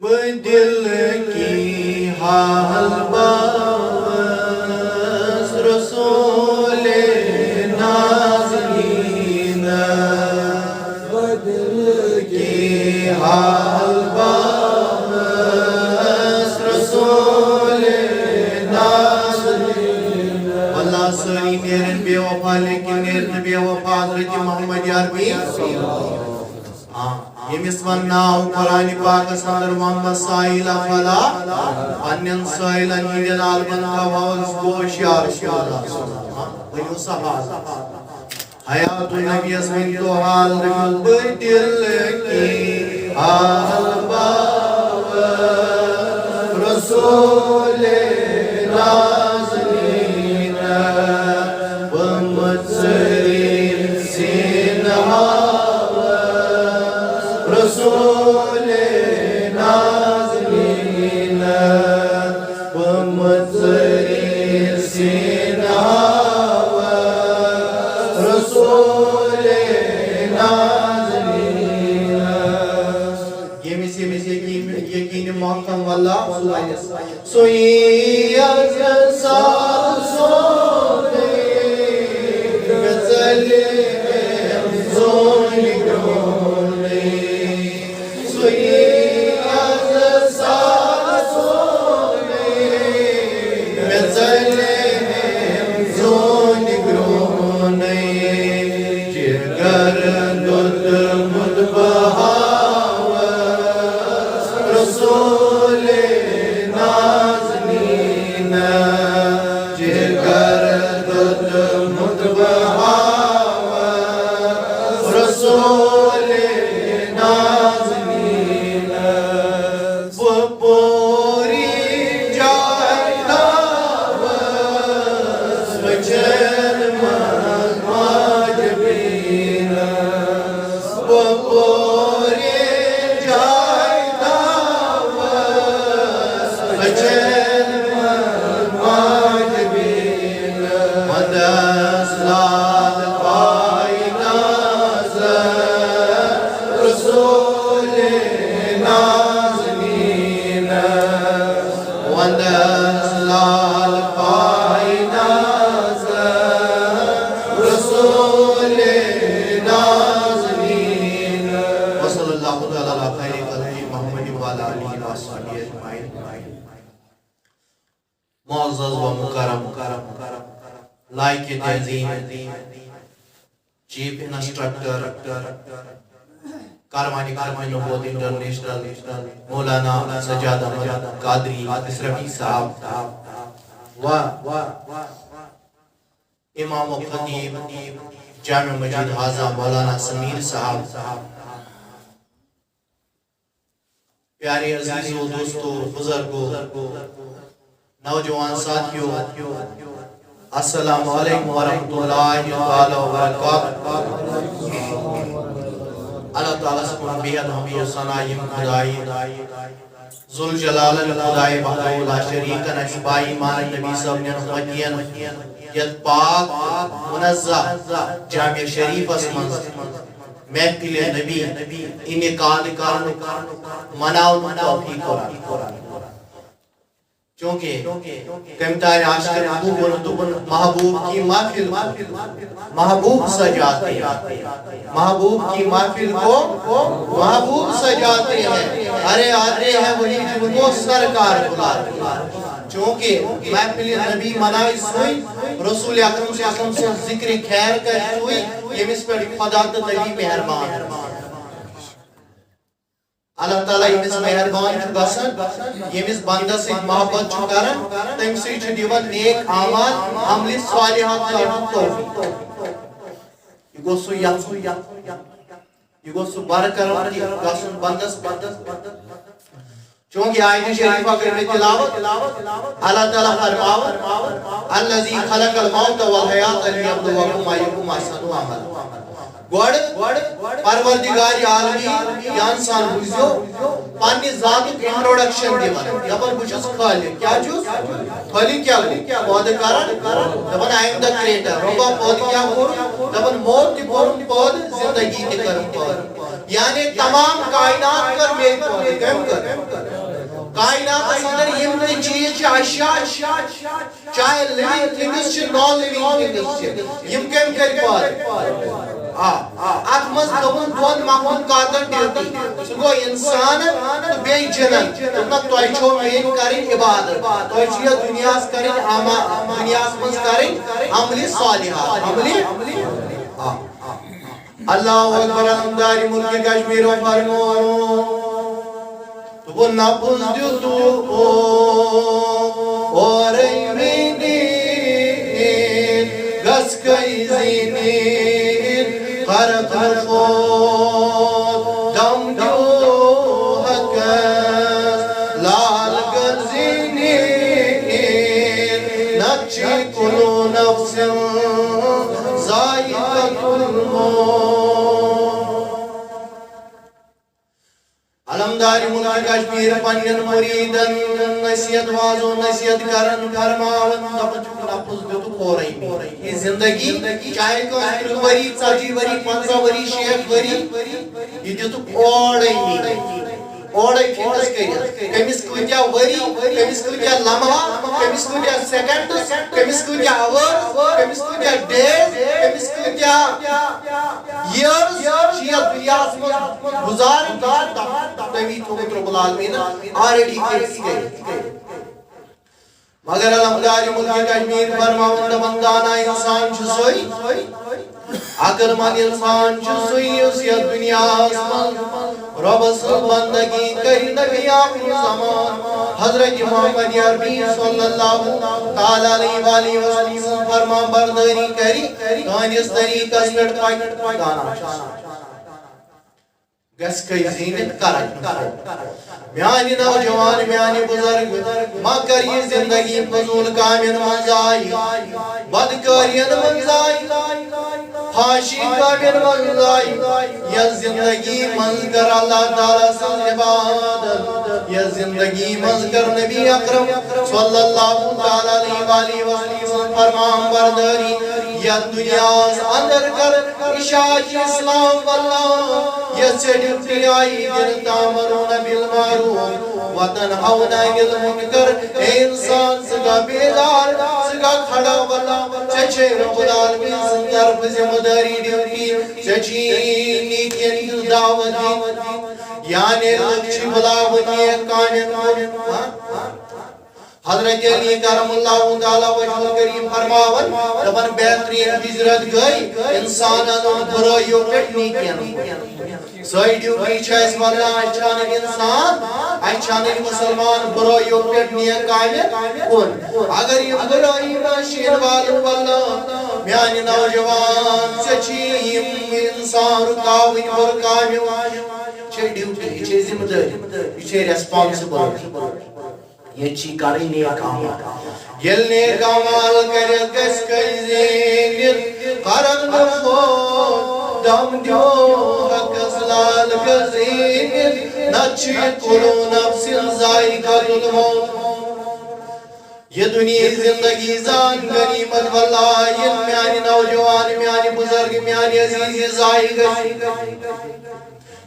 دل کی حال باز رسول نازنین دل کی حال باز رسول نازنین اللہ سری نیرن بے وفا لیکن نیرن بے وفا حضرت محمد عربی یمس وناو قرآن پاک اندر محمد سائل فلا پنن سائلن ہندین عالمن تھاوس گوش یا رسول اللہ ونیو صحابہ حیات النبی اسمن تو حال دل کی حال باو رسول نازنین ومتسرین سینہا رسول نازنین ومتسرین سینہا رسول نازنین یمس یقین محکم واللہ سوئی اجزا سونے گزلے زونی گرونے سوئی اجزا سونے گزلے زونی گرونے جگر دود مدبہا رسول نازنین جگر دود مدبہا رسول نازنین وہ پوری جائے داوس وچن ماجبین وہ پوری جائے داوس وچن ماجبین مدس لال پائی نازر رسول نازنین وندس لال پائی نازر رسول نازنین وصلی اللہ تعالی علی خیر خلق محمد وعلی آلہ وصحبہ اجمعین معزز و مکرم لائق تنظیم چیف انسٹرکٹر کاروانی ختم نبوت انٹرنیشنل مولانا سجاد احمد قادری اسرفی صاحب و امام و خطیب جامع مسجد حاضہ مولانا سمیر صاحب پیارے عزیزو دوستو بزرگو نوجوان ساتھیو السلام علیکم ورحمۃ اللہ وبرکاتہ اللہ تعالیٰ سکون بیت حمید صنائی خدائی ذوالجلال خدائی وحدہ لا شریک نشبائی مان نبی صلی اللہ علیہ وسلم یت پاک منزہ جامع شریف اسمنز محفل نبی انعقاد کرنک مناؤن توفیق قرآن چونکہ کمتار عاشق محبوب کی محفل محبوب سجاتے ہیں محبوب کی محفل کو محبوب سجاتے ہیں ارے آتے ہیں وہی جن کو سرکار بلاتے ہیں چونکہ محفل نبی منائی سوئی رسول اکرم صلی اللہ علیہ وسلم سے ذکر خیر کر سوئی یہ مس پر خدا نبی مہربان اللہ تعالیٰ یمس مہربان چھو گسن یمس بندہ سے محبت چھو کرن تم سے چھو دیوان نیک اعمال عمل صالحات کرن توفیق یہ گو سو یہ گو سو بار کرن گسن بندس چونکہ آیت شریفہ کرنے تلاوت اللہ تعالیٰ فرماوت الذی خلق الموت والحیات لیبلوکم ایکم احسن عملا گوڑ پروردگار عالمی یا انسان بوزیو پانی ذات انٹروڈکشن دیوان دبن بچس خالق کیا چوز خالق کیا گو پود کرن دبن آئی ایم دا کریٹر ربا پود کیا گو دبن موت تی پورن پود زندگی تی کرن پود یعنی تمام کائنات کر میری پود کم کر کائنات اندر یم تے چیز اشیاء چاہے living things non living things یم کم کر پار ات مز دون دون مخلوقاتن ڈیوٹی سہ گو انسان تو بی جنن تہ چھو مین کریں عبادت تہ چھ یہ دنیا کریں دنیا مز کریں عمل صالحات عمل اللہ اکبر الحمدللہ ملک کشمیر و فرمو تو وہ نپل دیتو اور ایمین گس کئی زینین خرق الفوت دم دیو حکس لال گزینین نچی کلو نفس زائقت الموت علمدار ملک کشمیر پنن مریدن نصیحت وازو نصیحت کرن فرماون دپن چھ لفظ دیتو پورے یہ زندگی چاہے کہ 30 وری 40 وری 50 وری 60 وری یہ دیتو اوڑے فکس کر کمس کتیا وری کمس کتیا لمحہ کمس کتیا سیکنڈ کمس کتیا اور کمس کتیا ڈیز کمس کتیا ایئرز یہ دنیا میں گزار تمی تو رب العالمین آلریڈی فکس کر مگر الحمدللہ ملک کشمیر فرماون دپن دانا انسان چھ سوئی عقل مند انسان چھ سوئی اس یہ دنیا من رب سن بندگی کری نبی آخر زمان حضرت محمد عربی صلی اللہ تعالی علیہ وآلہ وسلم فرما برداری کری کانیس طریقہ سپیٹ پاک دانا گس کئی زینت کرن میانی نوجوان میانی بزرگ ما کر یہ زندگی فضول کامین منزائی بدکارین منزائی فاشی کامین منزائی یہ زندگی منزگر اللہ تعالیٰ سن عبادت یہ زندگی منزگر نبی اکرم صلی اللہ تعالیٰ علیہ وسلم فرمان برداری یہ دنیا اندر کر اشاعت اسلام واللہ یہ سجدتی آئی دن تامرون بالمعروف وتنہون عن المنکر اے انسان سگا بیدار سگا کھڑا واللہ چچے رب العالمین سندر ذمہ داری ڈیوٹی چچی نیکین کی دعوت یعنی لکچی بلاونی کامن حضرت علی کرم اللہ تعالیٰ وجہ کریم فرماون دپن بہترین ہجرت گئی انسانن برائیو پٹ نیکین سوئی ڈیوٹی چھس واللہ اچھانن انسان اچھانن مسلمان برائیو پٹ نیک کامن کن اگر یہ برائی ناشین والن واللہ میانی نوجوان چچی انسان رکاوین برکاوین چھے ڈیوٹی چھے ذمہ داری چھے ریسپانسبل یہ چی کاری نیک آمال یل نیک آمال کرے کس کئی زینت قرن نفو دم دیو حق سلال کزینت نچی کلو نفس زائقت الموت یہ دنیا زندگی زان غنیمت واللہ یہ میانی نوجوان میانی بزرگ میانی عزیز زائق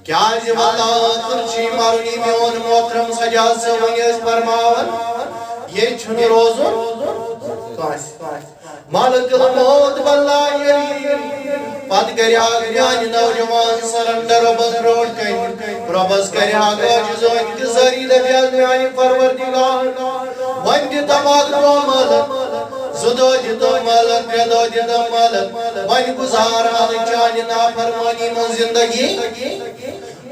کیا جب اللہ خرچی مارنی میون محترم سجاد سونیس فرماون یہ چھن روزن مالک الموت واللہ یلی پت کری آگ میانی نوجوان سرندر ربز روڈ کن ربز کری آگ آجزو انتظاری لبیاد میانی پروردگار وندی تماد رو مالک زدو جدو مالک پریدو جدو مالک ون گزار آن چانی نافرمانی من زندگی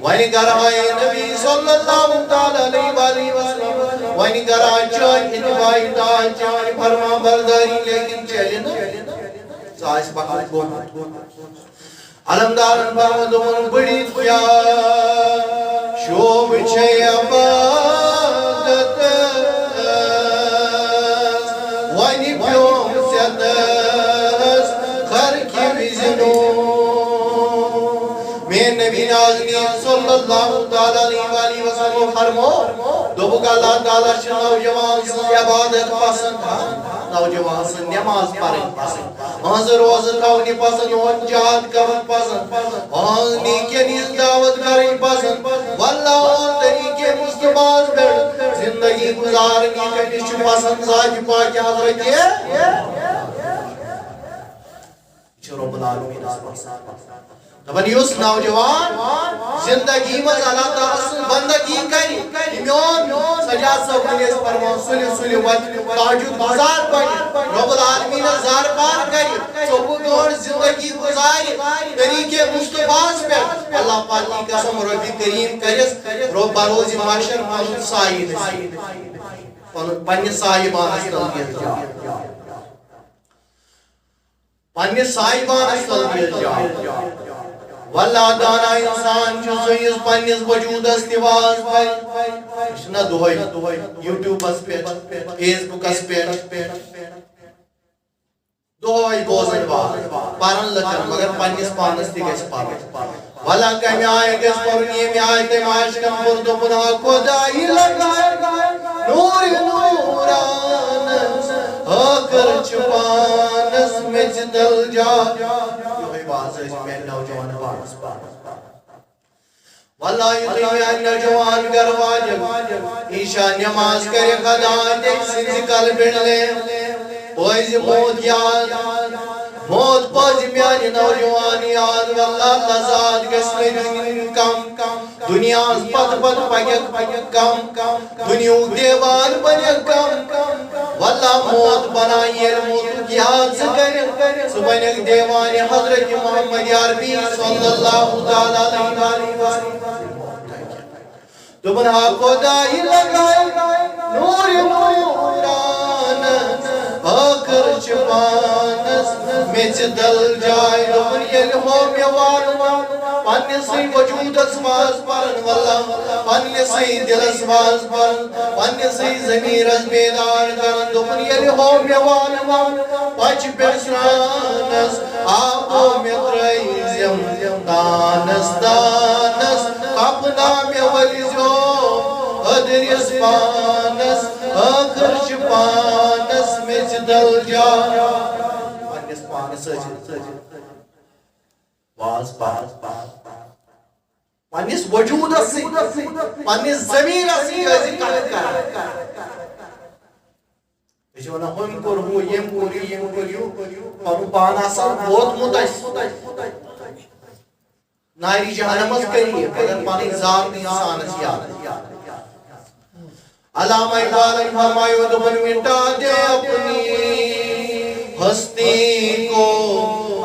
ون گرائے نبی صلی اللہ علیہ وآلہ وسلم ون گرائے چانی اتبائی دان چانی فرما برداری لیکن چلن سائس بخت گونا علمدارن فرمدون بڑی کیا شوب چھے عبادت ونی پیوم سیدس خر کی وزنو میں نبی نازنین صلی اللہ علیہ وسلم فرمو دوبکہ اللہ تعالیٰ سے نوجوان سے عبادت پسند نوجوان سے نماز پڑھیں پسند آنز روز تاونی پسند آن جہاد کرن پسند آن نیکی نیز دعوت کریں پسند واللہ آن طریقے مستباز بیڑ گزارنی کمس پسند ذات پاک حضرت رب العالمین دپان یس نوجوان زندگی مز اللہ تعالیٰ سن بندگی کری میون سجاد صاحب ونیس فرمان سلی سلی وت تاجد گزار بنی رب العالمین زار پار کری ثبوت دور زندگی گزاری طریقے مصطفیٰ پہ اللہ پاک کی قسم رب کریم کرس رب بروز معاشر پنن سائی نصیب پنہ صاحبانس تل دِتھ جاے پنہ صاحبانس تل دِتھ جاے واللہ دانا انسان چیز پنس وجودس تواز پہ دہائی یوٹیوبس پہ فیس بکس پہ دہائی بوزن واز پرن لکن مگر پنس پانس تہ گژھِ پرن واللہ کمہ آئے گژھِ پرن ییٚمہِ آیہِ تٔمۍ عاشقن پوٚر دوٚپُن ہا خۄدایی لگائے نور نورانس ٲخر چھِ پانس میٚژِ تل جا نوجوان پانس واللہ یتھے میان نوجوان گھر واجب عشاء نماز کرے خدا دیکھ سنز کل بڑھلے پوز موت یاد موت پوز میان نوجوان یاد واللہ لذات گسنے کم دنیا پت پت پگک کم دنیا دیوان بنے کم واللہ موت بنائی موت یاد سکر سبنک دیوان حضرت محمد عربی صلی اللہ علیہ وسلم دبن ہا خدای لگائے نور نوران آخر چپانس میچ دل جائے دبن یل ہو میوان پنی سی وجود اسواز پرن واللہ پنی سی دل اسواز پرن پنی سی زمیر از بیدار کرن دبن یل ہو میوان پچ پیسرانس آبو میترائیزم دانس دانس اپنا میں ولیزو ادریس پانس آخر چپانس میں دل جا پانس پانس باز باز پانس وجود اسی پانس زمین اسی کسی کت کر جو نا ہم کرو یم کریو پانو پانا سا بہت متعس ناری جہنمت کریے مگر پانی ذات انسان یاد علامہ اقبال فرمائے دبن مٹا دے اپنی ہستی کو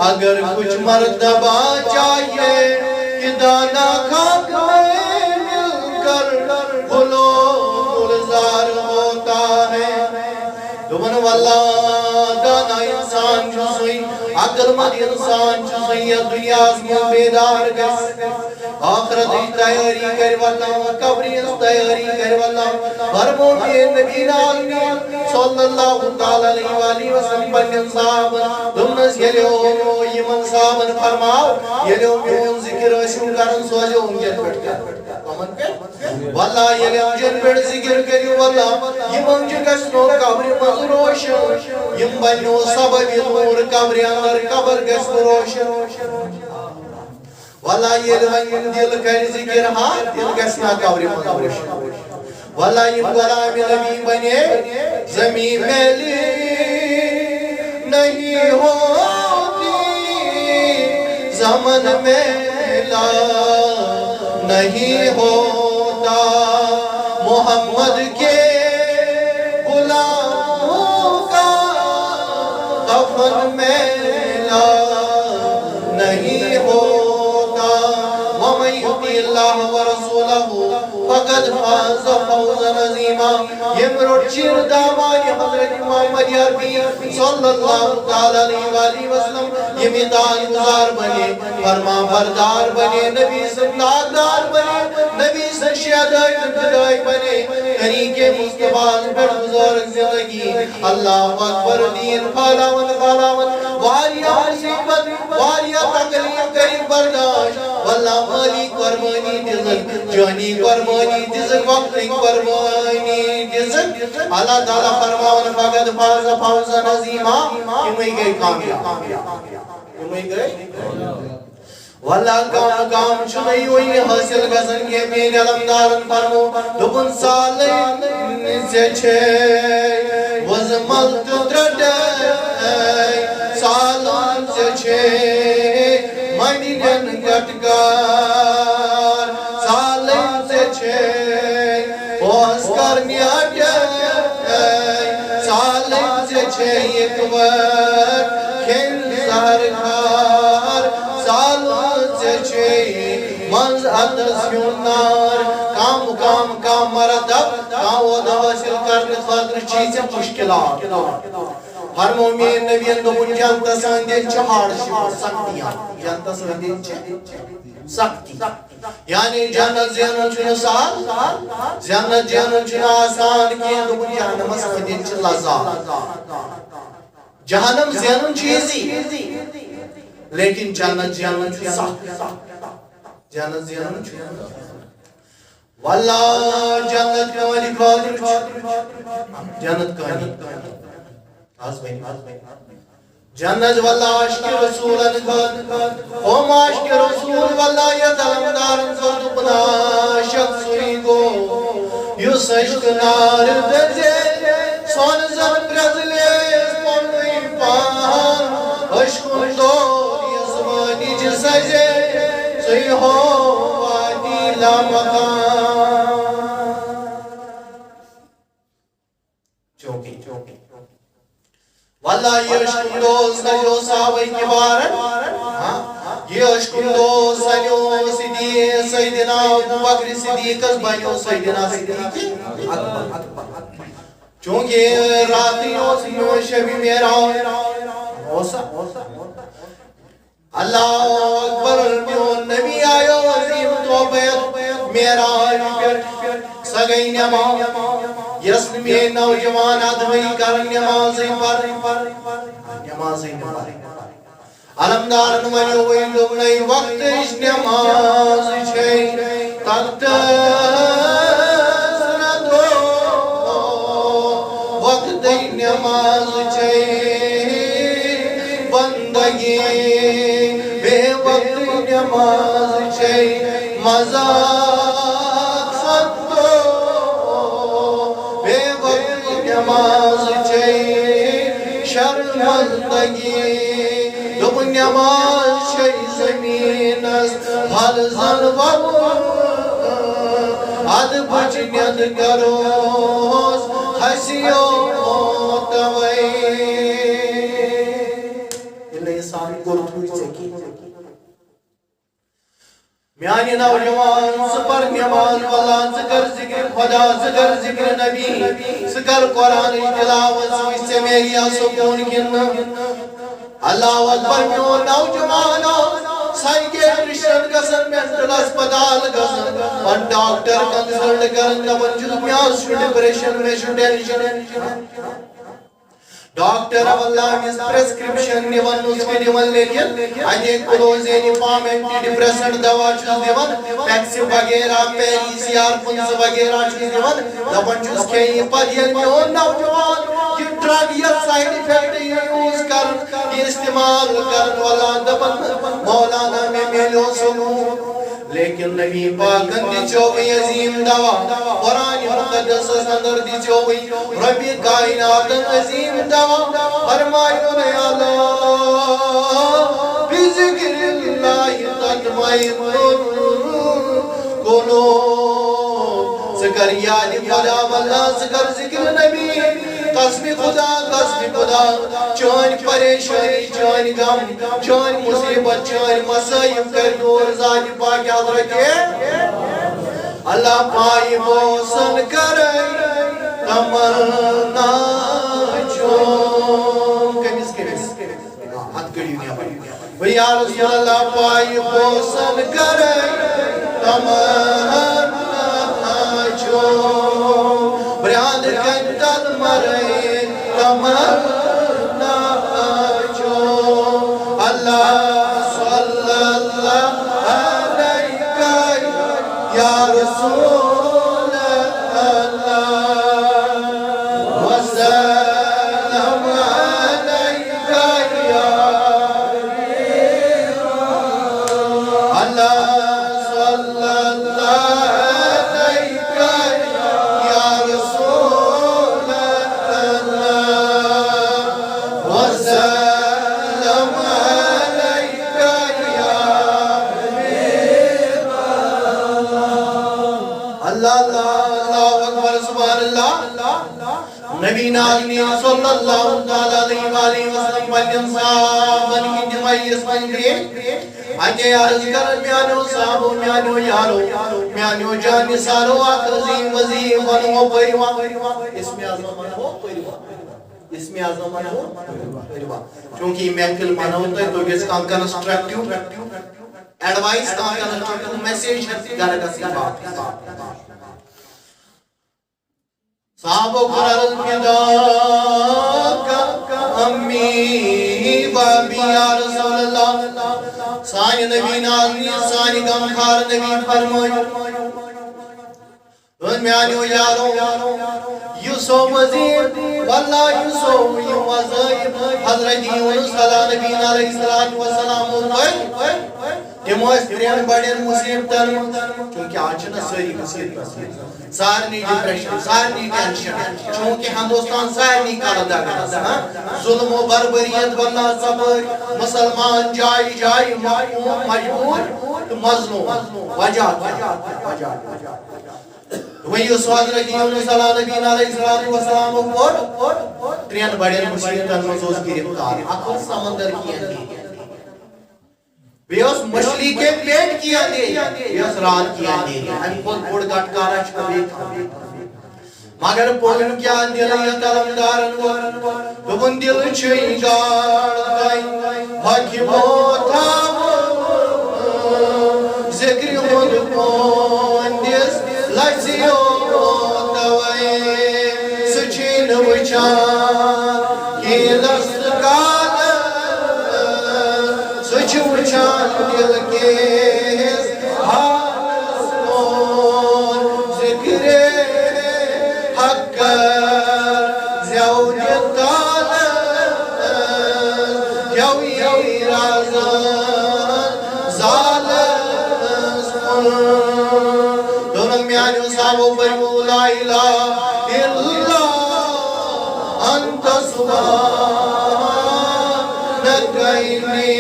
اگر کچھ مرتبہ چاہیے کہ دانا خاک میں مل کر گلو گلزار ہوتا ہے دبن واللہ دانا انسان جو سوئی عقل مند انسان چیزیں دنیا میں بیدار گس آخرت تیاری کر واللہ قبری تیاری کر واللہ فرمو کہ نبی عالمین صلی اللہ علیہ وآلہ وسلم پنن صاحب دمنس یلیو یمن صاحبن فرماو یلیو میون ذکر اشون کرن سوجو انجن پٹ کر واللہ یلیو جن پٹ ذکر کریو واللہ یمن جگسنو قبر مزروش یم بنو سبب نور قبر قبر گس روشن واللہ یہ دل کر ذکر ہاں دل گسنا قبر روشن واللہ یہ غلام نبی بنے زمین میلی نہیں ہوتی زمن میلا نہیں ہوتا محمد کے غلاموں کا دفن میلا نہیں ہوتا ومن یطع اللہ ورسولہ فقد فاز فوزا عظیما یمرو چیر دامانی حضرت محمد عربی صلی اللہ علیہ وآلہ وسلم یمیدان گزار بنے فرما بردار بنے نبی سے دار بنے نبی سے شہدائی ابتدائی بنے طریق مصطفیٰ پر بزرگ زندگی اللہ اکبر دین خالاون خالاون واریا مصیبت واریا تکلیف کریم برداشت واللہ مالی قربانی دزک جانی قربانی دزک وقتی قربانی دزک اللہ تعالیٰ فرماون فقد فاز فوزا عظیما کیوں گئی کامیاب کیوں گئی واللہ کام چنئی ہوئی حاصل گزن کے مین علمدارن فرمو دبن سالین زچے وزمل تدردے سالان زچے مدینن گٹگار سالن زچے اوسکر نیاٹے سالن زچے یکور کھن زہرگار سالن زچے منز ادس یونار کام مردب کام ودا حاصل کرنے خاطر چیزیں مشکلات ہر مومین نبیان دوبن جانتا سندین چہاڑ شکر سختیاں جانتا سندین سختی یعنی جنت زینن چھن سال جنت زینن چھن آسان کی دوبن جہنم سندین چھ لذا جہنم زینن چیزی لیکن جنت زینن چھن سخت جنت زینن چھن واللہ جنت کانی خاطر جنت کانی جنت واللہ عشق رسولن خاطر اوم عشق رسول واللہ یتلمدارن فرد پنا شخصی گو یس عشق نار دزے سون زن پرزلیس پنوی پان عشق دور یزمانی جسجے سی ہو وادی لامقام چوکی واللہ یہ عشق دوز سجو صحابہ کبارن یہ عشق دوز سجو سیدنا ابو بکر صدیق بنیو سیدنا صدیق چونکہ راتیوں سیوں شبی میرا اللہ اکبر میون نبی آیو عظیم توبیت میرا سگئی نماز یسن میں نوجوان ادوئی کرن نمازی پر علمدارن ونیو وین دوبنی وقت اش نماز چھے تخت سندو وقت نماز چھے بندگی بے وقت نماز چھے مزاق سندو بے وقت نماز چھے شرمندگی دب نماز چھے زمین حل زن وقت اد بچنید گروز حسیو موتوئی اللہ انسان گرد ہوئی سکی میانی نوجوان سپر نماز والا ذکر ذکر خدا ذکر ذکر نبی ذکر قرآن تلاوت اس سے میری سکون گن اللہ اکبر میون نوجوانوں سائیکیٹرسٹ گژھن مینٹل ہسپتال گژھن پن ڈاکٹر کنسلٹ کرن دپن چھُس مےٚ حظ چھُ ڈپریشن مےٚ چھُ ٹینشن ڈاکٹر اللہ مز پریسکرپشن نوان نسخہ دیوان لیکن اجے کلوزینی پام اینٹی ڈپریسنٹ دوا چھس دیوان پیکسی وغیرہ پیریسیار پنز وغیرہ چھس دیوان دپن چھس کھیئی پتہ ییٚلہِ میون نوجوان یہ ڈرگ یا سائیڈ افیکٹ یوز کرن یہ استعمال کرن والا دپن مولانا میں میلو سکون لیکن نبی پاکن دی چوئی عظیم دوا قرآن مقدس اندر دی چوئی ربی کائنات عظیم دوا فرمائیو نے اللہ بذکر اللہ تطمئن القلوب ذکر یاد خدا واللہ ذکر ذکر نبی قسم خدا چون پریشانی چون غم چون مصیبت چون مصائب کر دور ذات پاک حضرت اللہ پائی موسن کرے تمنا چون کمیس ہاتھ کڑیو نیا بھئی یا رسول اللہ پائی موسن کرے تمنا چون بریاد کنتل مرے تمنا چون اللہ صلی اللہ علیہ یا رسول اللہ وسلم علیہ یا اللہ صلی اللہ علیہ یا رسول اللہ اکبر سبحان اللہ نبی ناظمی صلی اللہ علیہ وسلم پنجن صحابن کی دمائیس منگری اجے عرض کر میانو صحابو میانو یارو میانو جانی سارو عظیم وزیم ونو پریوان اسم اعظم منو پریوان اسم اعظم منو پریوان چونکہ یہ محفل منو ہوتا ہے تو گیس کام کنسٹرکٹیو ایڈوائس کام کنسٹرکٹیو میسیج ہے گھر کا سی بات صحابو قرآن فداک امی بابی یا رسول اللہ سانی نبی نازمی سانی غمخار نبی فرمائی میانیو یارو یوسو وزیر واللہ یوسو وزیر حضرت یونس نبی علیہ السلام تمو ترین بڑین مصیبتن چونکہ آج نا ساری مصیبت سارنی ڈپریشن سارنی ٹینشن چونکہ ہندوستان سارنی کالدہ گا ظلم و بربریت واللہ صبر مسلمان جائی جائی مجبور مظلوم وجہ وہی اس حضرت یونس نبی علیہ السلام اور ترین بڑین مصیبتن مزوز گرفتار اکل سمندر کی اندھی بیوس مچھلی کے پیٹ کی اندھی بیوس رات کی اندھی ہم خود بڑ گٹکارا چھوڑے تھا مگر پوگن کیا دل تلمدارن دبن دل چھئی گاڑ حکیمو تھا ذکر خود پوندس لچیو دوائے سچین وچان کی دستگار سچ وچان دل کے حالس کون ذکر حق زیوجتان یوی رازان زالس کون دونن میانیو صحابو پریمو لا الہ الا انت سبحانک انی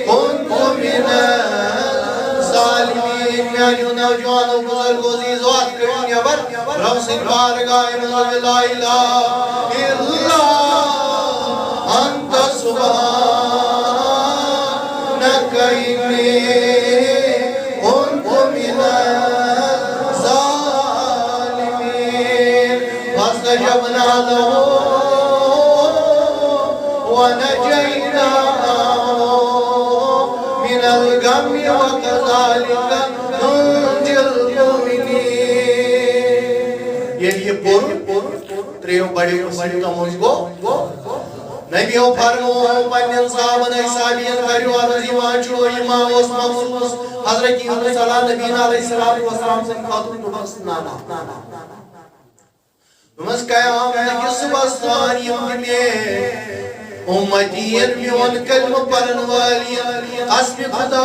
کنت من الظالمین میانیو نوجوانو بزرگو عزیزوات کرن یبر رب سے بارگاہ مزل لا الہ الا انت سبحانک انی کنت من فاستجبنا له ونجيناه من الغم وكذلك ننجي المؤمنين یہ پور تریو بڑی مصیبتوں مجھ کو نبیوں فرمو پنن صحابن ایسابین کریو عرضیوان چھو امام اس مخصوص حضرت یونس نبی علیہ السلام سے خاتون نبس نانا نمس قیام نکس بستانیم میں امتین میون کلم پرن والی اسم خدا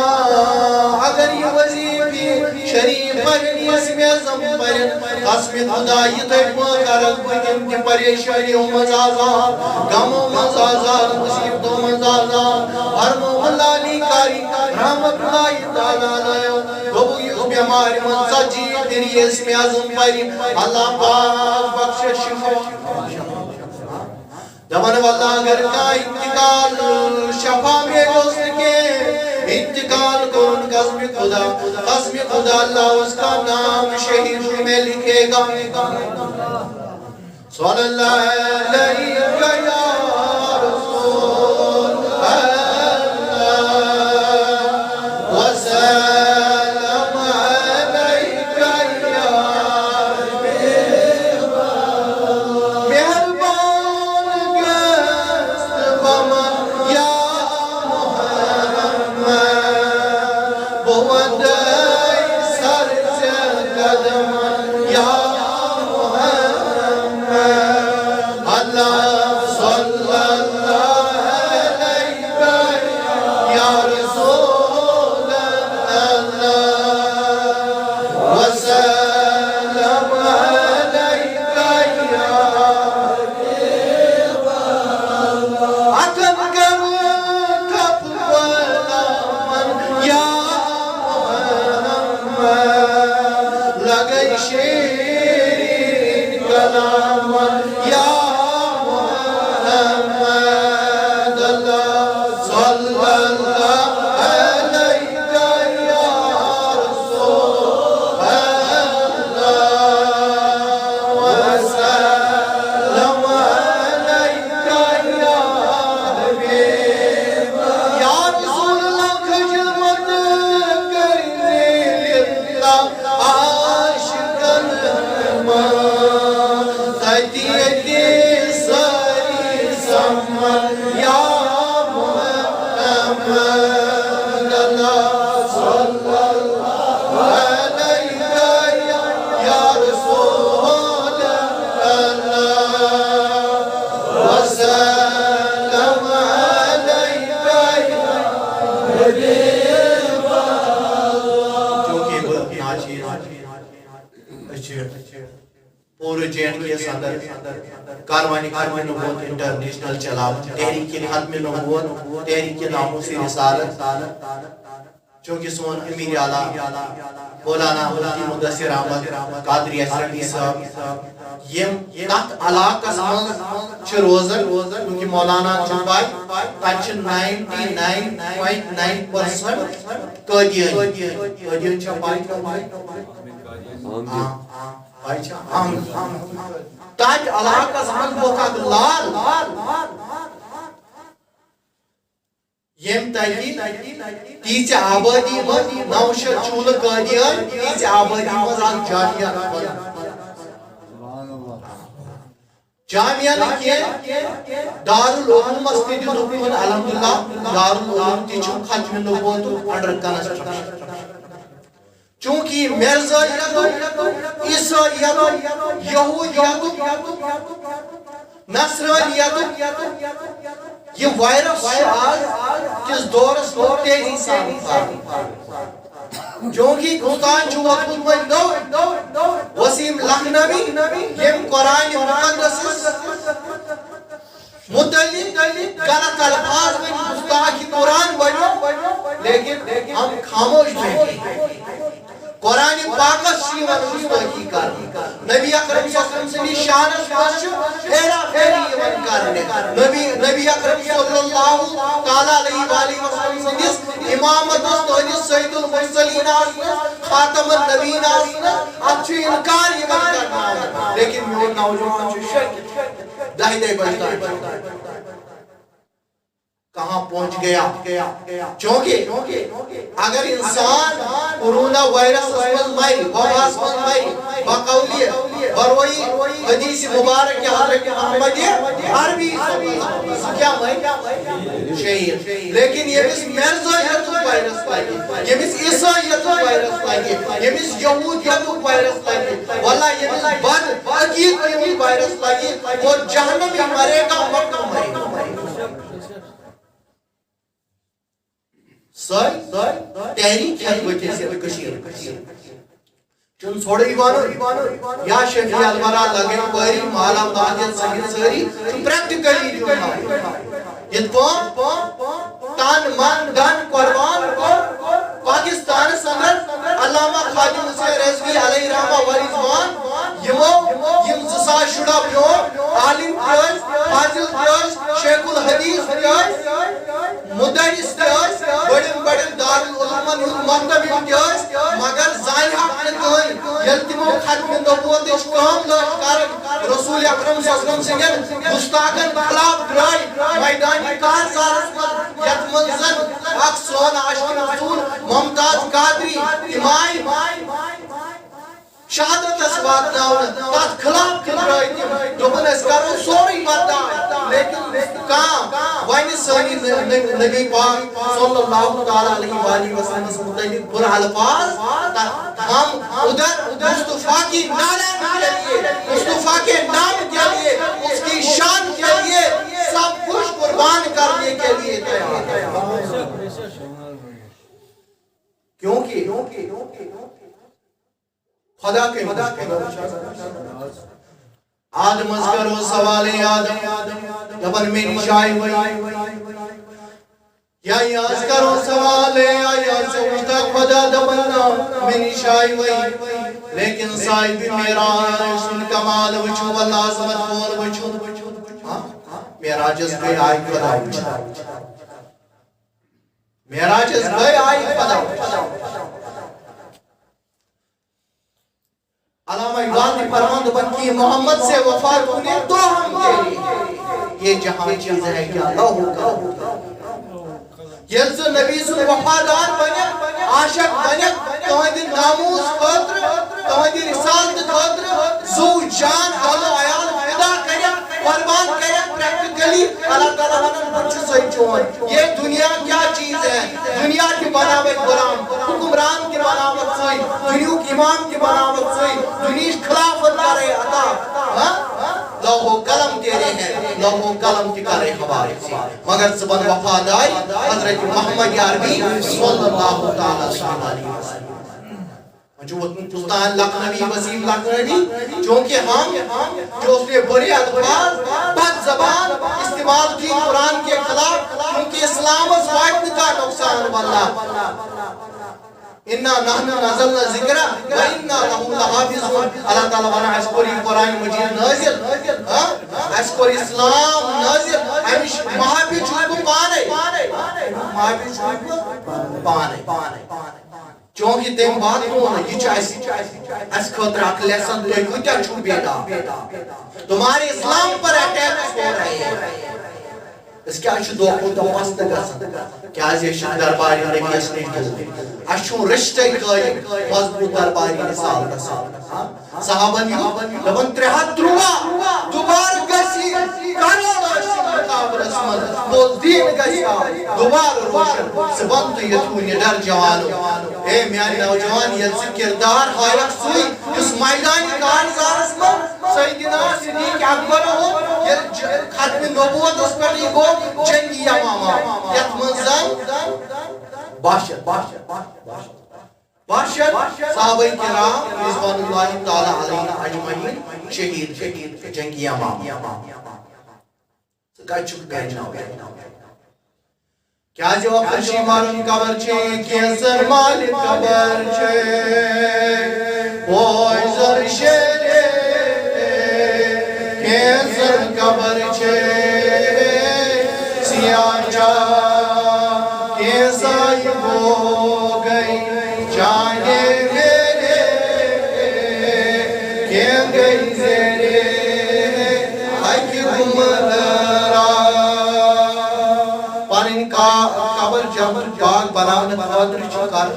اگر یہ وظیفی شریف پرن اسم اعظم پرن اسم خدا یہ تجمع کرد بگن کی پریشانی مزازان غمو مزازان مصیبتوں مزازان حرم ملالی کاری رحمت اللہ تعالیٰ گبو یہ بیماری من سجی تیری اسم اعظم پرن اللہ پاک بخش شفا دمن واللہ اگر کا انتقال شفا میں دوست کے انتقال کون قسم خدا اللہ اس کا نام شہید میں لکھے گا صلی اللہ علیہ یا رسول اللہ وسلم علیکہ یا Allah شیرین کلام یا محمد اللہ صلی اللہ علیہ یا رسول اللہ وسلم علیہ یا حبیب یا رسول اللہ خدمت کرنے للہ عاشقن تیتی ساری سمن یا محمد اللہ صلی اللہ علیہ یا رسول اللہ وسلم علیہ یا حبیب چونکہ ناچی پورے جین کے اندر کاروانی نبوت انٹرنیشنل چلا تحریک ختم نبوت تحریک ناموں سے رسالت چونکہ سون امیر اعلیٰ مولانا مفتی مدثر احمد قادری اسرائیلی صاحب یم تحت علاقہ سے روزن کیونکہ مولانا چپائی تچ 99.9% قادیان چپائی تاج علاقہ سمجھ بوکاک لال یم تاکی تیچ آبادی مز 900 چول قادیان تیچ آبادی مز آن جامعہ جامعہ لکھیں دارالعلوم مسجد نبوت الحمدللہ دارالعلوم تیچو ختم نبوت انڈر کنسٹرکشن چونکہ مرزائیت عیسائیت یہودیت نصرانیت یہ وائرس آج کس دورس تیزی سے چونکہ گلتان جو وقت وسیم لکھنوی یم قرآن مقدس متعلق غلط الفاظ میں گستاخی قرآن بنو لیکن ہم خاموش بیٹھے قرآن پاکس شیون گستاخی کر نبی اکرم صلی اللہ علیہ وسلم شانس پاس پھیرا پھیری یون کرنے نبی اکرم صلی اللہ علیہ وسلم سندس امامت استودس سید المرسلین آسنا خاتم النبین آسنا اچھو انکار یون کرنا لیکن میرے نوجوان چھو شک دہنے بجتا ہے کہاں پہنچ گیا چونکہ اگر انسان کورونا وائرس اسمز مائی وباس مز مائی بقولی بروئی حدیث مبارک کے حضرت محمد عربی کیا مائی شہید لیکن یہ بس مرزائیت وائرس لگی یہ بس عیسائیت وائرس لگی یہ بس یہودیت وائرس لگی واللہ یہ بس بد عقید وائرس لگی اور جہنم ہی مرے گا وقت مرے گا سر تحریک ہے وجہ سے کشیر چون چھوڑے ایوانو یا شفیع الورا لگے پاری مالا ماجد سنگل سری پریکٹیکلی جو یہ تان من دن قربان پاکستان سندر علامہ خواجہ حسین رضوی علیہ رحمہ و رضوان یم زسا شڑا پیور عالم پیور فاضل پیور شیخ الحدیث پیور مدرس پیور بڑن دارالعلومن مکتب پیور مگر زائن حق نکوئی یلتمو ختم نبوت اشکام لوش کارن رسول اکرم صلی اللہ علیہ وسلم سنگن مستاقن خلاف درائی میدانی کار سارس پر یت منزل اک سون عاشق رسول ممتاز قادری امائی شہادت اسبات ناؤن تات خلاف کرائی تیم دوبن اس کرو سوری مردہ لیکن کام وائن سانی نبی پاک صلی اللہ علیہ وسلم متعلق برا الفاظ ہم ادھر مصطفیٰ کی نالین کے لیے مصطفیٰ کے نام کے لیے اس کی شان کے لیے سب کچھ قربان کرنے کے لیے کیونکہ خدا کے آدم از کرو سوال آدم جبن میری شائی ہوئی یا یاز کرو سوال یا سوچتا خدا دبنا میری شائی ہوئی لیکن صاحب معراج سن کمال وچھو والعظمت مول وچھو معراج اس گئے آئی خدا وچھو معراج اس گئے آئی خدا وچھو علامہ اقبال نے فرماند بنکی محمد سے وفا کنے تو ہم تیری یہ جہاں چیز ہے کیا لہو کا یہ جو نبی سے وفادار بنے عاشق بنے تمہیں ناموس خاطر تمہیں رسالت خاطر زو جان دلو عیال فدا کرے قربان کرے پریکٹیکلی اللہ تعالیٰ ونن بچ سوئی چون یہ دنیا کیا چیز ہے دنیا کی بناوٹ غلام حکمران کی بناوٹ سوئی دنیا کی امام کی بناوٹ سوئی دنیا خلافت کرے عطا لوہو قلم تیرے ہیں لوہو قلم کی کرے حوالے سے مگر زبان وفاداری حضرت محمد عربی صلی اللہ علیہ وسلم جو مستان لقنبی وسیم لقنبی چونکہ ہم جو اس نے بری الفاظ بد زبان استعمال کی قرآن کے خلاف کیونکہ اسلام اس وقت کا نقصان واللہ اِنَّا نَحْنُ نَزَلْنَا ذِكْرَ وَإِنَّا لَهُ لَحَافِظُونَ اللہ تعالیٰ وانا اسکوری قرآن مجید نازل اسکوری اسلام نازل ہمیش محافظ چھوٹو پانے محافظ چھوٹو پانے چونکہ تیم بات ہونا یہ چاہیے اس خطر اک لیسن تو ایک کیا چھو بیٹا تمہارے اسلام پر اٹیکس ہو رہے ہیں اس کیا چھو دو کو دو پاس تگا کیا زیشن درباری نبی اسلام دو اشو رشتے قائم مضبوط درباری نسال صحابہ نیو لبن ترہت دروا دوبار گسی کروڑ اشی مقابل اسمد بول دین گسیا دوبار روشن سبن تو یتونی ڈر جوانو اے میانی نوجوان یہ کردار حالک سوئی اس میدانی کارزار اسمد سیدنا صدیق اکبر ہو یہ ختم نبوت اس پر ہی گو جنگی اماما یتمنزن باشد صحابہ کرام رضوان اللہ تعالی علیہ اجمعین شہید جنگی امام سکا چک بیجنا ہوگا کیا جو خرشی مارن قبر چھے کینسر مال قبر چھے بوئی زر شیرے کینسر قبر چھے سیاہ جا کیسائی ہو گئی جانے میرے کیا گئی زیرے حق گمرا پر ان کا قبر جب باغ بنانے خاطر چکر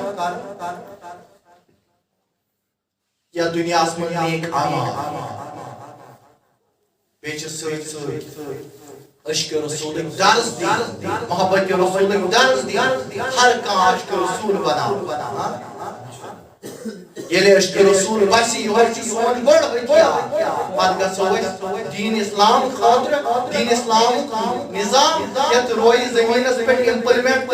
یا دنیا اسمن نیک آمان بیچ سوئی عشق رسول درس دی محبت رسول درس دی ہر کان عشق رسول بنا یہ لئے عشق رسول ویسی ہوئی سون بڑھ کیا بات کا سوئی دین اسلام خاطر دین اسلام نظام یت روئی زمین اس پر امپلیمنٹ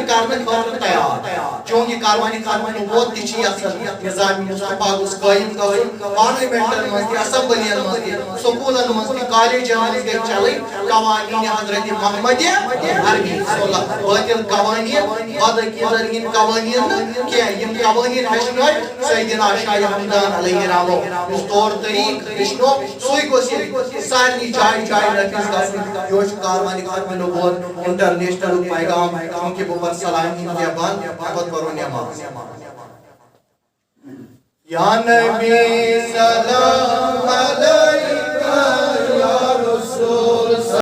کرنے خاطر تیار چونکہ کاروانی نبوت دیچی اصل نظام مصطفیٰ اس قائم کریں پارلیمنٹر منزدی اسمبلین منزدی سکولن منزدی کالجن منزدی چلی قوانین حضرت محمد عربی صلی اللہ باطل قوانین بادر کی ذرین قوانین کیا یم قوانین حشنوی سیدنا شاہ حمدان علیہ رامو اس طور طریق حشنو سوئی کو سارنی جائے نفیس کا جوش کاروانی ختم نبوت انٹرنیشنل پیغام کیونکہ بہت سلامی کے بعد بہت برونی امام یا نبی سلام